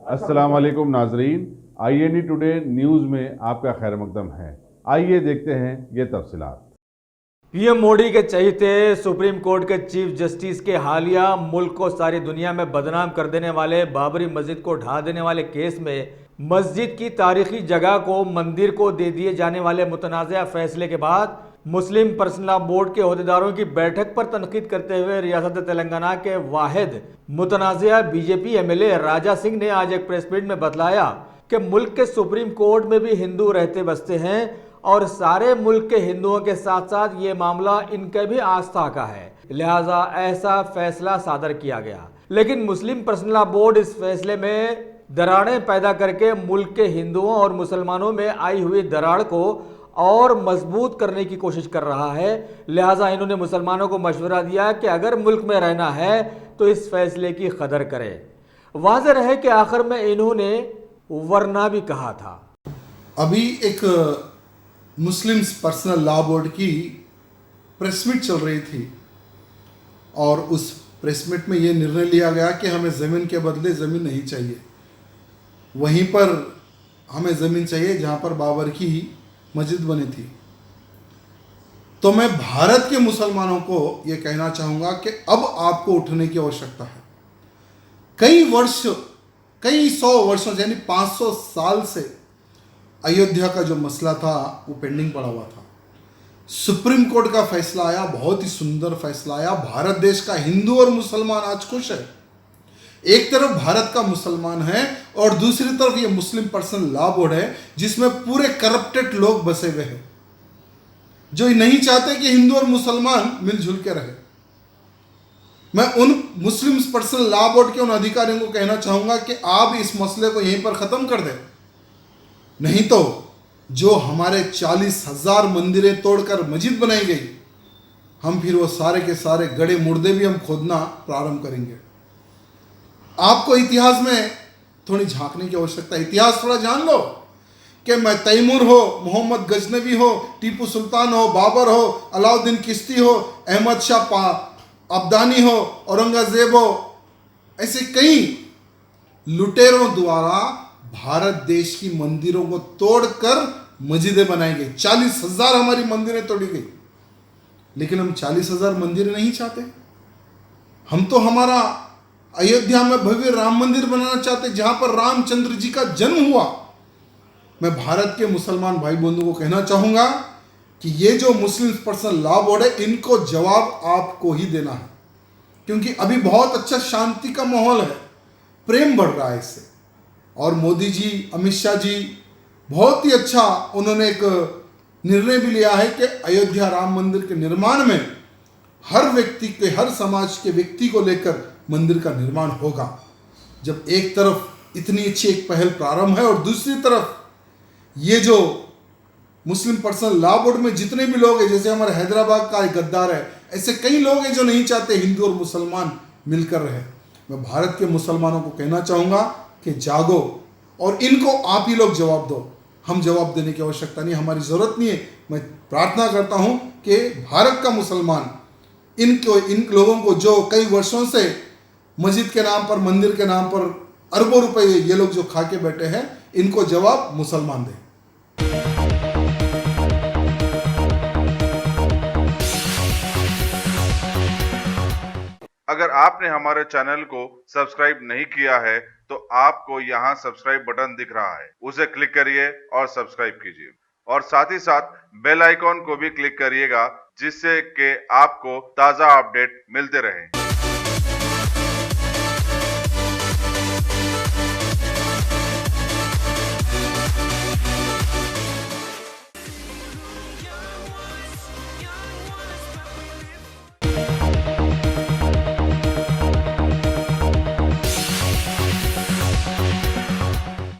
अस्सलाम वालेकुम नाजरीन, INE टुडे न्यूज़ में आपका खैर मकदम है। आइए देखते हैं ये तफसीलात। पीएम मोदी के चहीते सुप्रीम कोर्ट के चीफ जस्टिस के हालिया मुल्क को सारी दुनिया में बदनाम कर देने वाले बाबरी मस्जिद को ढा देने वाले केस में मस्जिद की तारीखी जगह को मंदिर को दे दिए जाने वाले मुतनाज़ा फैसले के बाद मुस्लिम पर्सनल लॉ बोर्ड के अहदेदारों की बैठक पर तनकीद करते हुए रियासत तेलंगाना के वाहिद मुतनाज़ा बीजेपी MLA राजा सिंह ने आज एक प्रेस मीट में बतलाया कि मुल्क के सुप्रीम कोर्ट में भी हिंदू रहते बसते हैं और सारे मुल्क के हिंदुओं के साथ साथ ये मामला इनके भी आस्था का है, लिहाजा ऐसा फैसला सादर किया गया। लेकिन मुस्लिम पर्सनल लॉ बोर्ड इस फैसले में दरारें पैदा करके मुल्क के हिंदुओं और मुसलमानों में आई हुई दरार को और मजबूत करने की कोशिश कर रहा है। लिहाजा इन्होंने मुसलमानों को मशवरा दिया कि अगर मुल्क में रहना है तो इस फैसले की कदर करें। वाज़ेह है कि आखिर में इन्होंने वरना भी कहा था। अभी एक मुस्लिम पर्सनल लॉ बोर्ड की प्रेस मीट चल रही थी और उस प्रेस मीट में ये निर्णय लिया गया कि हमें ज़मीन के बदले ज़मीन नहीं चाहिए, वहीं पर हमें ज़मीन चाहिए जहाँ पर बाबर की मस्जिद बनी थी। तो मैं भारत के मुसलमानों को ये कहना चाहूँगा कि अब आपको उठने की आवश्यकता है। कई सौ वर्षों से यानी 500 साल से अयोध्या का जो मसला था वो पेंडिंग पड़ा हुआ था। सुप्रीम कोर्ट का फैसला आया, बहुत ही सुंदर फैसला आया। भारत देश का हिंदू और मुसलमान आज खुश है। एक तरफ भारत का मुसलमान है और दूसरी तरफ ये मुस्लिम पर्सनल लॉ बोर्ड है जिसमें पूरे करप्टेड लोग बसे हुए हैं जो नहीं चाहते कि हिंदू और मुसलमान मिलजुल के रहे। मैं उन मुस्लिम पर्सनल लॉ बोर्ड के उन अधिकारियों को कहना चाहूंगा कि आप इस मसले को यहीं पर ख़त्म कर दें, नहीं तो जो हमारे 40,000 मंदिरें तोड़कर मस्जिद बनाई गई, हम फिर वो सारे के सारे गड़े मुर्दे भी हम खोदना प्रारंभ करेंगे। आपको इतिहास में थोड़ी झांकने की आवश्यकता है। इतिहास थोड़ा जान लो कि मैं तैमूर हो, मोहम्मद गजनवी हो, टीपू सुल्तान हो, बाबर हो, अलाउद्दीन किश्ती हो, अहमद शाह अब्दानी हो, औरंगजेब हो, ऐसे कई लुटेरों द्वारा भारत देश की मंदिरों को तोड़कर मस्जिदें बनाई गई। 40,000 हमारी मंदिरें तोड़ी गई, लेकिन हम 40,000 मंदिर नहीं चाहते। हम तो हमारा अयोध्या में भव्य राम मंदिर बनाना चाहते जहां पर रामचंद्र जी का जन्म हुआ। मैं भारत के मुसलमान भाई बंधुओं को कहना चाहूंगा कि ये जो मुस्लिम पर्सनल लॉ बोर्ड है, इनको जवाब आपको ही देना है, क्योंकि अभी बहुत अच्छा शांति का माहौल है, प्रेम बढ़ रहा है इससे। और मोदी जी, अमित शाह जी बहुत ही अच्छा उन्होंने एक निर्णय भी लिया है कि अयोध्या राम मंदिर के निर्माण में हर व्यक्ति के, हर समाज के व्यक्ति को लेकर मंदिर का निर्माण होगा। जब एक तरफ इतनी अच्छी एक पहल प्रारंभ है और दूसरी तरफ ये जो मुस्लिम पर्सनल लॉ बोर्ड में जितने भी लोग हैं, जैसे हमारे हैदराबाद का एक गद्दार है, ऐसे कई लोग हैं जो नहीं चाहते हिंदू और मुसलमान मिलकर रहे। मैं भारत के मुसलमानों को कहना चाहूँगा कि जागो और इनको आप ही लोग जवाब दो। हम जवाब देने की आवश्यकता नहीं, हमारी ज़रूरत नहीं है। मैं प्रार्थना करता हूँ कि भारत का मुसलमान इन लोगों को जो कई वर्षों से मस्जिद के नाम पर, मंदिर के नाम पर अरबों रुपए ये लोग जो खा के बैठे हैं, इनको जवाब मुसलमान दें। अगर आपने हमारे चैनल को सब्सक्राइब नहीं किया है तो आपको यहाँ सब्सक्राइब बटन दिख रहा है, उसे क्लिक करिए और सब्सक्राइब कीजिए और साथ ही साथ बेल आइकॉन को भी क्लिक करिएगा जिससे कि आपको ताज़ा अपडेट मिलते रहें।